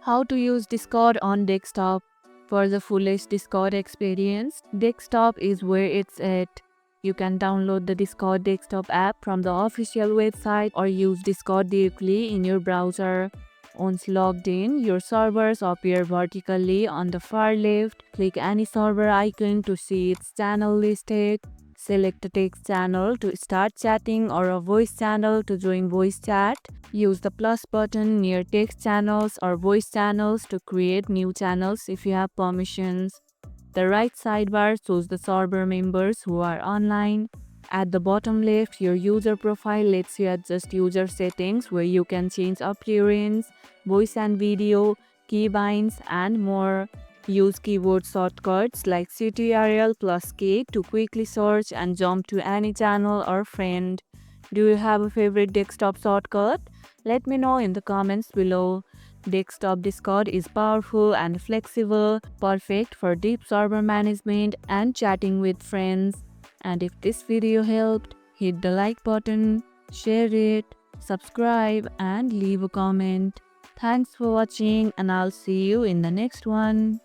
How to use Discord on desktop. For the fullest Discord experience, desktop is where it's at. You can download the Discord desktop app from the official website or use Discord directly in your browser. Once logged in, your servers appear vertically on the far left. Click any server icon to see its channel listed. Select a text channel to start chatting or a voice channel to join voice chat. Use the plus button near text channels or voice channels to create new channels if you have permissions. The right sidebar shows the server members who are online. At the bottom left, your user profile lets you adjust user settings where you can change appearance, voice and video, keybinds, and more. Use keyboard shortcuts like CTRL plus K to quickly search and jump to any channel or friend. Do you have a favorite desktop shortcut? Let me know in the comments below. Desktop Discord is powerful and flexible, perfect for deep server management and chatting with friends. And if this video helped, hit the like button, share it, subscribe, and leave a comment. Thanks for watching, and I'll see you in the next one.